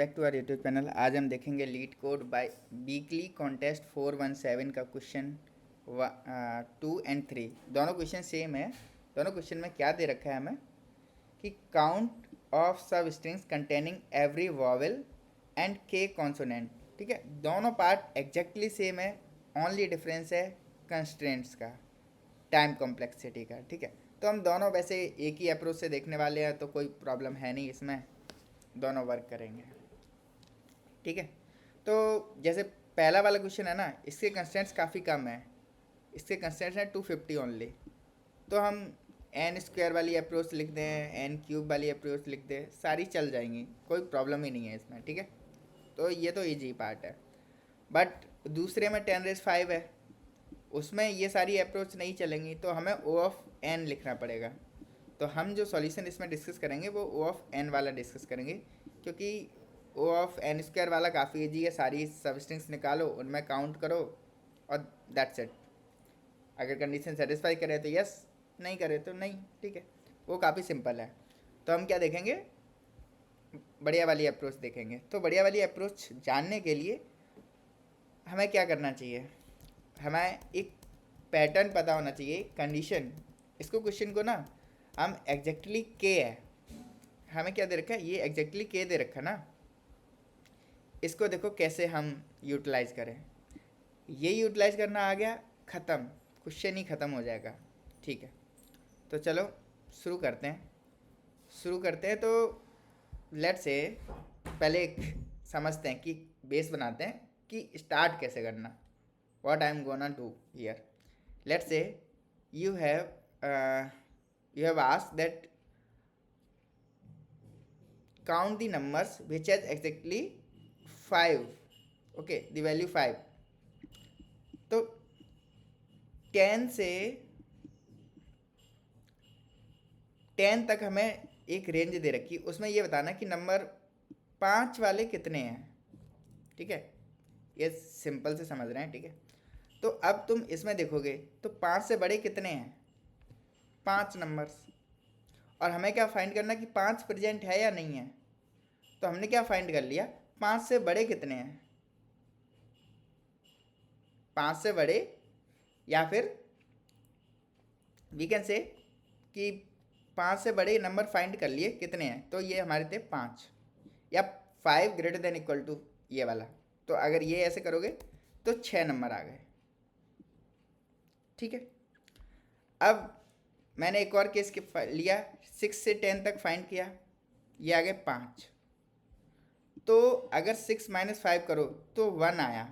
Back to our YouTube channel. आज हम देखेंगे LeetCode by weekly contest 417 का क्वेश्चन 2 और 3। दोनों क्वेश्चन सेम है। दोनों क्वेश्चन में क्या दे रखा है हमें कि काउंट ऑफ सब strings containing every vowel and के कॉन्सोनेंट। ठीक है, दोनों पार्ट एग्जैक्टली सेम है, ओनली डिफरेंस है कंस्ट्रेंट्स का, टाइम कॉम्प्लेक्सिटी का। ठीक है, तो हम दोनों वैसे एक ही अप्रोच से देखने वाले हैं, तो कोई प्रॉब्लम है नहीं इसमें, दोनों वर्क करेंगे। ठीक है, तो जैसे पहला वाला क्वेश्चन है ना, इसके कंस्टेंट्स काफ़ी कम है। इसके कंस्टेंट्स हैं 250 ओनली। तो हम एन स्क्वायर वाली अप्रोच लिख दें, एन क्यूब वाली अप्रोच लिख दें, सारी चल जाएंगी, कोई प्रॉब्लम ही नहीं है इसमें। ठीक है, तो ये तो इजी पार्ट है। बट दूसरे में 10⁵ है, उसमें ये सारी अप्रोच नहीं चलेंगी, तो हमें ओ ऑफ एन लिखना पड़ेगा। तो हम जो सॉल्यूशन इसमें डिस्कस करेंगे वो ओ ऑफ एन वाला डिस्कस करेंगे, क्योंकि ओ ऑफ एन स्क्वायर वाला काफ़ी ईजी है। सारी सब स्ट्रिंग्स निकालो, उनमें काउंट करो और दैट्स इट। अगर कंडीशन सेटिस्फाई करे तो यस, नहीं करे तो नहीं। ठीक है, वो काफ़ी सिंपल है। तो हम क्या देखेंगे, बढ़िया वाली अप्रोच देखेंगे। तो बढ़िया वाली अप्रोच जानने के लिए हमें क्या करना चाहिए, हमें एक पैटर्न पता होना चाहिए, कंडीशन। इसको क्वेश्चन को ना हम एग्जैक्टली के है, हमें क्या दे रखा है, ये एग्जैक्टली के दे रखा ना। इसको देखो कैसे हम यूटिलाइज करें। ये यूटिलाइज करना आ गया, ख़त्म, क्वेश्चन ही ख़त्म हो जाएगा। ठीक है, तो चलो शुरू करते हैं। तो लेट से पहले एक समझते हैं कि बेस बनाते हैं कि स्टार्ट कैसे करना। What I am gonna do here, let say you have asked that count the numbers which has exactly 5, okay, the value 5। तो 10 से 10 तक हमें एक रेंज दे रखी, उसमें ये बताना कि नंबर 5 वाले कितने हैं। ठीक है, ये सिंपल से समझ रहे हैं। ठीक है, तो अब तुम इसमें देखोगे तो 5 से बड़े कितने हैं, 5 नंबर्स। और हमें क्या फाइंड करना कि 5 प्रेजेंट है या नहीं है। तो हमने क्या फाइंड कर लिया, 5 से बड़े कितने हैं, 5 से बड़े, या फिर वी कैन से कि 5 से बड़े नंबर फाइंड कर लिए कितने हैं। तो ये हमारे थे 5, या 5 ग्रेटर देन इक्वल टू ये वाला। तो अगर ये ऐसे करोगे तो 6 नंबर आ गए। ठीक है, अब मैंने एक और केस लिया, 6 से 10 तक फाइंड किया, ये आ गए 5। तो अगर 6 - 5 करो तो 1 आया,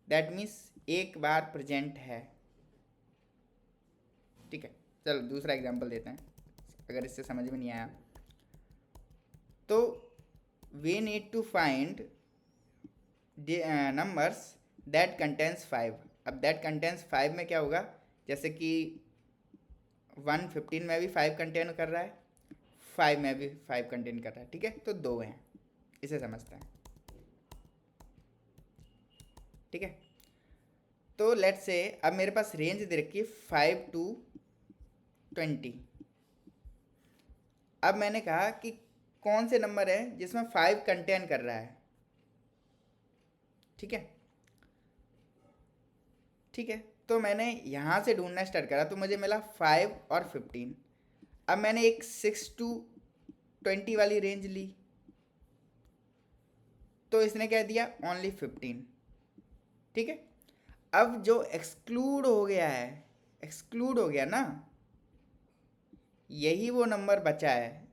दैट मीन्स एक बार प्रेजेंट है। ठीक है, चलो दूसरा एग्जांपल देते हैं, अगर इससे समझ में नहीं आया तो we need to find numbers that contains 5। अब दैट कंटेंस 5 में क्या होगा, जैसे कि 115 में भी 5 कंटेन कर रहा है, 5 में भी 5 कंटेन कर रहा है। ठीक है, तो 2 हैं, इसे समझते हैं। ठीक है, तो लेट से अब मेरे पास रेंज दे रखी है 5 to 20। अब मैंने कहा कि कौन से नंबर है जिसमें 5 कंटेन कर रहा है। ठीक है, ठीक है, तो मैंने यहाँ से ढूंढना स्टार्ट करा तो मुझे मिला 5 और 15। अब मैंने एक 6 to 20 वाली रेंज ली, तो इसने क्या दिया, ओनली 15। ठीक है, अब जो एक्सक्लूड हो गया है, एक्सक्लूड हो गया ना, यही वो नंबर बचा है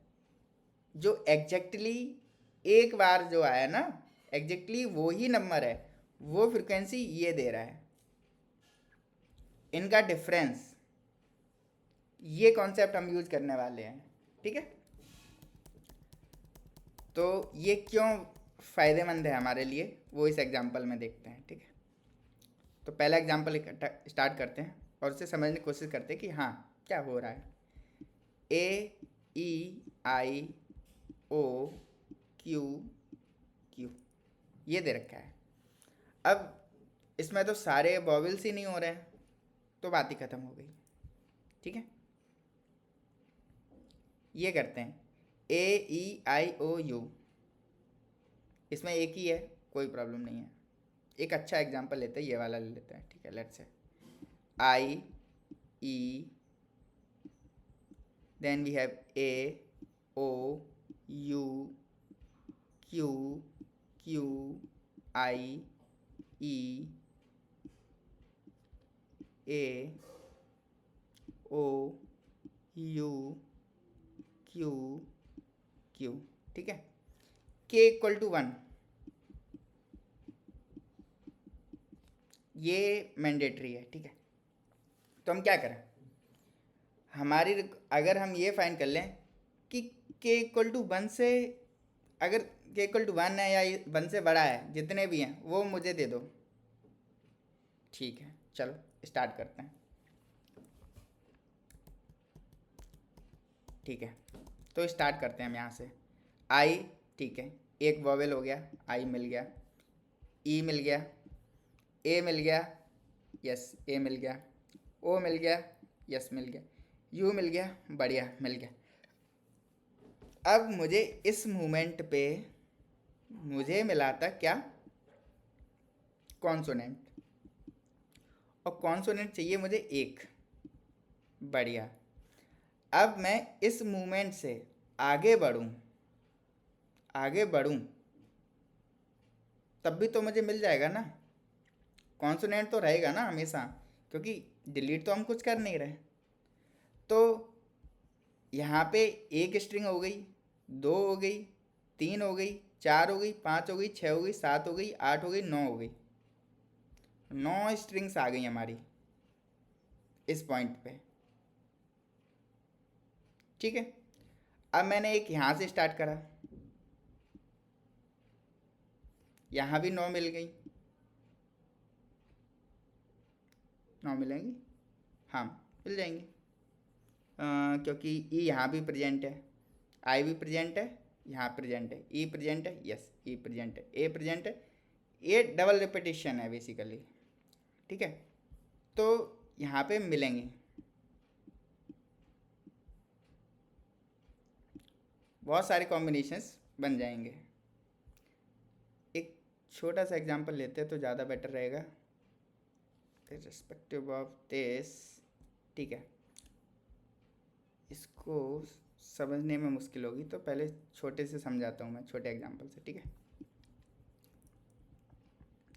जो एग्जैक्टली एक बार जो आया ना, एग्जैक्टली वो ही नंबर है, वो फ्रिक्वेंसी ये दे रहा है। इनका डिफरेंस, ये कॉन्सेप्ट हम यूज करने वाले हैं। ठीक है, तो ये क्यों फ़ायदेमंद है हमारे लिए, वो इस एग्जांपल में देखते हैं। ठीक है, तो पहला एग्जांपल स्टार्ट करते हैं और उसे समझने की कोशिश करते हैं कि हाँ क्या हो रहा है। A E I O Q ये दे रखा है। अब इसमें तो सारे वॉवेल्स ही नहीं हो रहे हैं, तो बात ही खत्म हो गई। ठीक है, ये करते हैं A E I O U, इसमें एक ही है, कोई प्रॉब्लम नहीं है। एक अच्छा एग्जांपल लेते हैं, ये वाला ले लेते हैं, ठीक है। Let's say I E, then we have A O U Q Q I E A O U Q Q, ठीक है। के इक्वल टू 1, ये मैंडेटरी है, ठीक है। तो हम क्या करें, हमारी अगर हम ये फाइंड कर लें कि के इक्वल टू 1 से, अगर के इक्वल टू 1 है या 1 से बड़ा है, जितने भी हैं वो मुझे दे दो, ठीक है। चलो स्टार्ट करते हैं, ठीक है। तो स्टार्ट करते हैं हम यहाँ से। आई, ठीक है, एक वॉवेल हो गया, आई मिल गया, ई मिल गया, ए मिल गया, यस ए मिल गया, ओ मिल गया, यस मिल गया, यू मिल गया, बढ़िया मिल गया। अब मुझे इस मूवमेंट पे मुझे मिला था क्या, कॉन्सोनेंट, और कॉन्सोनेंट चाहिए मुझे एक, बढ़िया। अब मैं इस मूवमेंट से आगे बढ़ूं, आगे बढ़ूं तब भी तो मुझे मिल जाएगा ना, कॉन्सोनेंट तो रहेगा ना हमेशा, क्योंकि डिलीट तो हम कुछ कर नहीं रहे। तो यहाँ पे एक स्ट्रिंग हो गई, 2 हो गई, 3 हो गई, 4 हो गई, 5 हो गई, 6 हो गई, 7 हो गई, 8 हो गई, 9 हो गई, 9 स्ट्रिंग्स आ गई हमारी इस पॉइंट पे, ठीक है। अब मैंने एक यहाँ से स्टार्ट करा, यहाँ भी 9 मिल गई, 9 मिलेंगी, हाँ मिल जाएंगी, क्योंकि ई यहाँ भी प्रेजेंट है, आई भी प्रेजेंट है, यहाँ प्रेजेंट है, ई प्रेजेंट है, यस ई प्रेजेंट है, ए प्रेजेंट है, ये डबल रिपीटिशन है बेसिकली, ठीक है। तो यहाँ पे मिलेंगे, बहुत सारे कॉम्बिनेशंस बन जाएंगे। एक छोटा सा एग्जांपल लेते हैं तो ज़्यादा बेटर रहेगा, रिस्पेक्टिव ऑफ दिस, ठीक है। इसको समझने में मुश्किल होगी तो पहले छोटे से समझाता हूँ मैं, छोटे एग्जांपल से, ठीक है।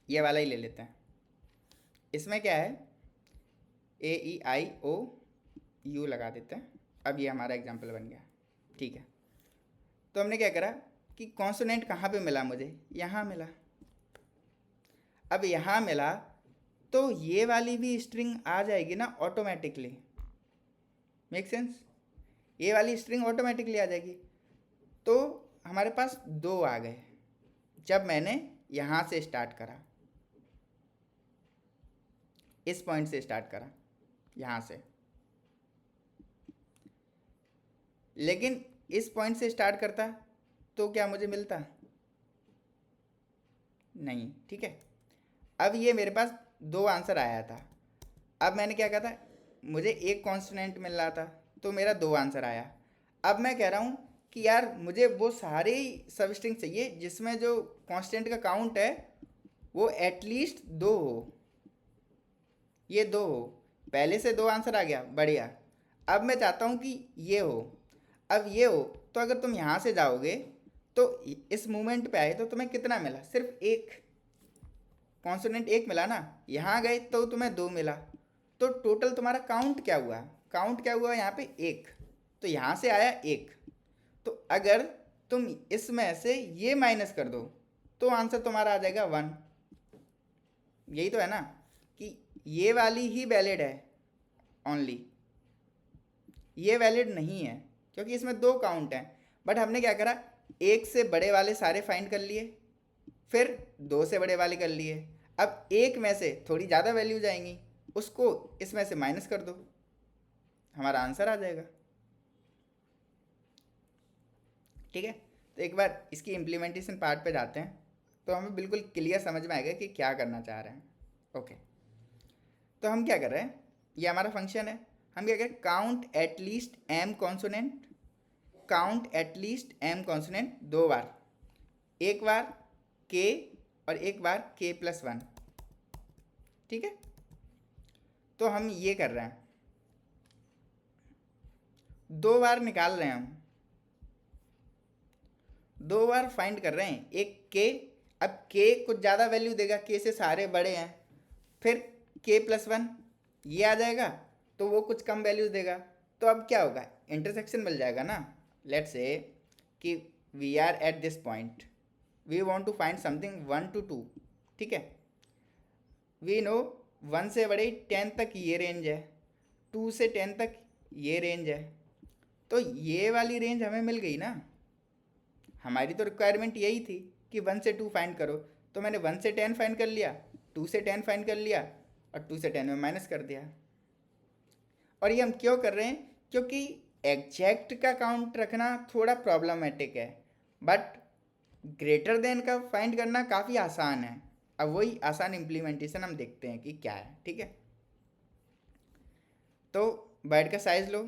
ये वाला ही ले लेते हैं। इसमें क्या है, ए ई आई ओ यू लगा देते हैं। अब ये हमारा एग्जांपल बन गया, ठीक है। तो हमने क्या करा कि कॉन्सोनेंट कहाँ पे मिला मुझे, यहाँ मिला। अब यहाँ मिला तो ये वाली भी स्ट्रिंग आ जाएगी ना ऑटोमेटिकली, मेक सेंस, ये वाली स्ट्रिंग ऑटोमेटिकली आ जाएगी। तो हमारे पास 2 आ गए जब मैंने यहाँ से स्टार्ट करा, इस पॉइंट से स्टार्ट करा यहाँ से, लेकिन इस पॉइंट से स्टार्ट करता तो क्या मुझे मिलता, नहीं, ठीक है। अब ये मेरे पास 2 आंसर आया था, अब मैंने क्या कहा था, मुझे एक कॉन्स्टेंट मिल रहा था तो मेरा 2 आंसर आया। अब मैं कह रहा हूँ कि यार मुझे वो सारे सब स्ट्रिंग चाहिए जिसमें जो कांस्टेंट का काउंट है वो एटलीस्ट 2 हो, ये 2 हो, पहले से 2 आंसर आ गया, बढ़िया। अब मैं चाहता हूँ कि ये हो, अब ये हो, तो अगर तुम यहाँ से जाओगे तो इस मूवमेंट पे आए तो तुम्हें कितना मिला, सिर्फ एक कॉन्सोनेंट, एक मिला ना, यहाँ गए तो तुम्हें 2 मिला, तो टोटल तुम्हारा काउंट क्या हुआ, काउंट क्या हुआ यहाँ पे 1, तो यहाँ से आया 1। तो अगर तुम इसमें से ये माइनस कर दो तो आंसर तुम्हारा आ जाएगा 1। यही तो है ना कि ये वाली ही वैलिड है ओनली, ये वैलिड नहीं है क्योंकि इसमें 2 काउंट हैं। बट हमने क्या करा, 1 से बड़े वाले सारे फाइंड कर लिए, फिर 2 से बड़े वाले कर लिए। अब 1 में से थोड़ी ज़्यादा वैल्यू जाएंगी, उसको इसमें से माइनस कर दो, हमारा आंसर आ जाएगा, ठीक है। तो एक बार इसकी इम्प्लीमेंटेशन पार्ट पे जाते हैं तो हमें बिल्कुल क्लियर समझ में आएगा कि क्या करना चाह रहे हैं। ओके, तो हम क्या कर रहे हैं, ये हमारा फंक्शन है, हम क्या करें, count at least m consonant, count at least m consonant 2 बार, एक बार k और एक बार k+1, ठीक है। तो हम ये कर रहे हैं, 2 बार निकाल रहे हैं, हम 2 बार फाइंड कर रहे हैं। एक k, अब k कुछ ज़्यादा वैल्यू देगा, k से सारे बड़े हैं, फिर k+1 ये आ जाएगा तो वो कुछ कम वैल्यूज देगा। तो अब क्या होगा, इंटरसेक्शन मिल जाएगा ना। लेट्स से कि we are at this point, we want to find something 1 to 2, ठीक है। वी नो 1 से बड़े 10 तक ये रेंज है, 2 से 10 तक ये रेंज है, तो ये वाली रेंज हमें मिल गई ना। हमारी तो रिक्वायरमेंट यही थी कि 1 से 2 फाइंड करो, तो मैंने 1 से 10 फाइंड कर लिया, 2 से 10 फाइंड कर लिया और 2 से 10 में माइनस कर दिया। और ये हम क्यों कर रहे हैं, क्योंकि एग्जैक्ट का काउंट रखना थोड़ा प्रॉब्लमेटिक है, बट ग्रेटर देन का फाइंड करना काफ़ी आसान है। अब वही आसान इम्प्लीमेंटेशन हम देखते हैं कि क्या है, ठीक है। तो वर्ड का साइज लो,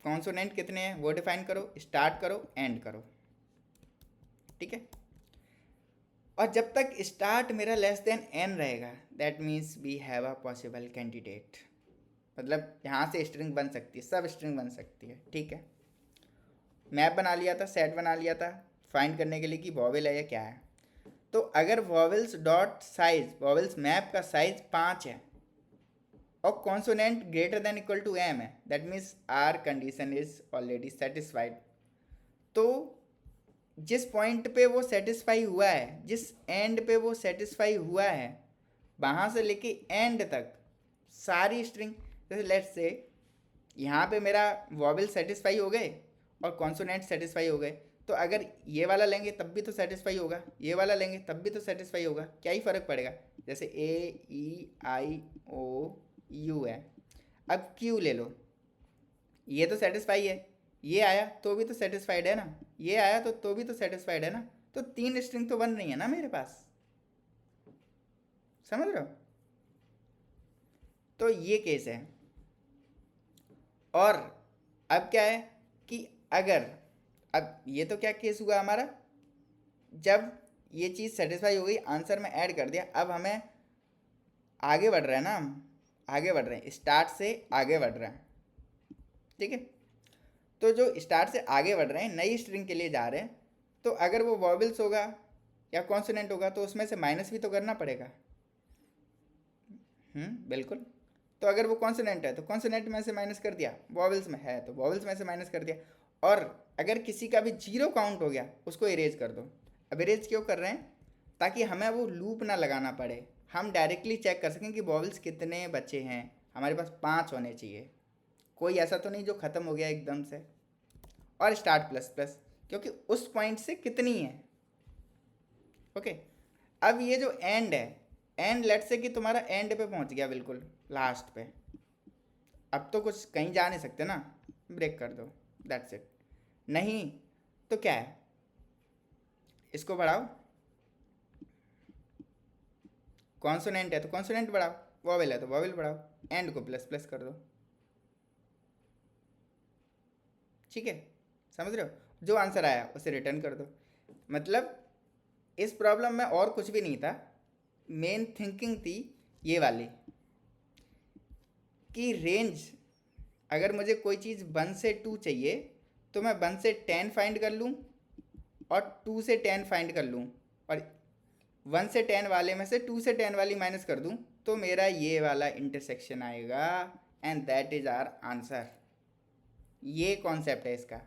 कॉन्सोनेंट कितने हैं वो डिफाइन करो, स्टार्ट करो, एंड करो, ठीक है। और जब तक स्टार्ट मेरा लेस देन n रहेगा, that means we have a possible candidate, मतलब यहाँ से स्ट्रिंग बन सकती है, सब स्ट्रिंग बन सकती है, ठीक है। मैप बना लिया था, सेट बना लिया था फाइंड करने के लिए कि वॉवेल है या क्या है। तो अगर vowels dot size, vowels map का साइज 5 है और consonant greater than equal to m है, that means our condition is already satisfied. तो जिस पॉइंट पे वो सेटिस्फाई हुआ है, जिस एंड पे वो सेटिस्फाई हुआ है, वहाँ से लेके एंड तक सारी स्ट्रिंग, जैसे लेट्स से यहाँ पे मेरा वॉवेल सेटिस्फाई हो गए और कॉन्सोनेंट सेटिस्फाई हो गए, तो अगर ये वाला लेंगे तब भी तो सेटिस्फाई होगा, ये वाला लेंगे तब भी तो सेटिस्फाई होगा, क्या ही फ़र्क पड़ेगा। जैसे AEIOU है, अब Q ले लो, ये तो सेटिस्फाई है, ये आया तो भी तो सेटिस्फाइड है ना, ये आया तो भी तो सेटिस्फाइड है ना। तो 3 स्ट्रिंग तो बन रही है ना मेरे पास, समझ रहे हो। तो ये केस है। और अब क्या है कि अगर, अब ये तो क्या केस हुआ हमारा, जब ये चीज़ सेटिस्फाई हो गई, आंसर में ऐड कर दिया, अब हमें आगे बढ़ रहे हैं ना, हम आगे बढ़ रहे हैं, स्टार्ट से आगे बढ़ रहे हैं, ठीक है। तो जो स्टार्ट से आगे बढ़ रहे हैं, नई स्ट्रिंग के लिए जा रहे हैं, तो अगर वो वॉवेल्स होगा या कॉन्सोनेंट होगा तो उसमें से माइनस भी तो करना पड़ेगा। बिल्कुल। तो अगर वो कॉन्सोनेंट है तो कॉन्सोनेंट में से माइनस कर दिया, वॉवेल्स में है तो वॉवेल्स में से माइनस कर दिया, और अगर किसी का भी 0 काउंट हो गया उसको इरेज कर दो। अब इरेज क्यों कर रहे हैं, ताकि हमें वो लूप ना लगाना पड़े, हम डायरेक्टली चेक कर सकें कि वॉवेल्स कितने बचे हैं। हमारे पास 5 होने चाहिए, कोई ऐसा तो नहीं जो ख़त्म हो गया एकदम से। और स्टार्ट प्लस प्लस, क्योंकि उस पॉइंट से कितनी है, ओके। अब ये जो एंड है, एंड लेट से कि तुम्हारा एंड पे पहुंच गया, बिल्कुल लास्ट पे, अब तो कुछ कहीं जा नहीं सकते ना, ब्रेक कर दो, दैट्स इट। नहीं तो क्या है, इसको बढ़ाओ, कॉन्सोनेंट है तो कॉन्सोनेंट बढ़ाओ, वॉवेल है तो वॉवेल बढ़ाओ, एंड को प्लस प्लस कर दो, ठीक है। समझ रहे हो, जो आंसर आया उसे रिटर्न कर दो। मतलब इस प्रॉब्लम में और कुछ भी नहीं था, मेन थिंकिंग थी ये वाली कि रेंज, अगर मुझे कोई चीज़ 1 से 2 चाहिए तो मैं 1 से 10 फाइंड कर लूँ और 2 से 10 फाइंड कर लूँ, और 1 से 10 वाले में से 2 से 10 वाली माइनस कर दूँ, तो मेरा ये वाला इंटरसेक्शन आएगा, and that is our answer. ये कॉन्सेप्ट है इसका,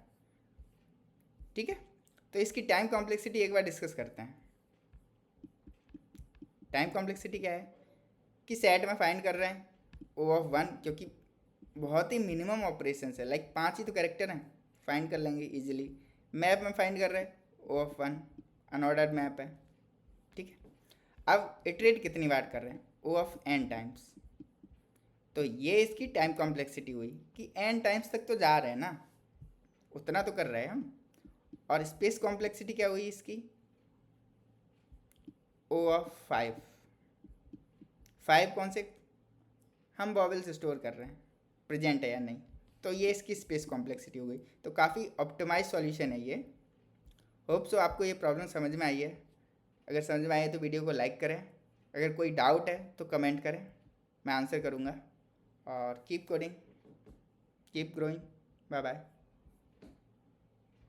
ठीक है। तो इसकी टाइम कॉम्प्लेक्सिटी एक बार डिस्कस करते हैं। टाइम कॉम्प्लेक्सिटी क्या है कि सेट में फाइंड कर रहे हैं O(1), क्योंकि बहुत ही मिनिमम ऑपरेशन है, लाइक 5 ही तो कैरेक्टर हैं, फाइंड कर लेंगे इजीली। मैप में फाइंड कर रहे हैं O(1), अनऑर्डर्ड मैप है, ठीक है। अब इटरेट कितनी बार कर रहे हैं, O(n) टाइम्स, तो ये इसकी टाइम कॉम्प्लेक्सिटी हुई कि n टाइम्स तक तो जा रहे हैं ना, उतना तो कर रहे हैं हम। और स्पेस कॉम्प्लेक्सिटी क्या हुई इसकी, O(5), 5 कौन से हम वॉवेल्स स्टोर कर रहे हैं, प्रेजेंट है या नहीं, तो ये इसकी स्पेस कॉम्प्लेक्सिटी हो गई। तो काफ़ी ऑप्टिमाइज सॉल्यूशन है ये। होप सो आपको ये प्रॉब्लम समझ में आई है। अगर समझ में आए तो वीडियो को लाइक करें, अगर कोई डाउट है तो कमेंट करें, मैं आंसर करूँगा। और keep coding, keep growing, bye bye.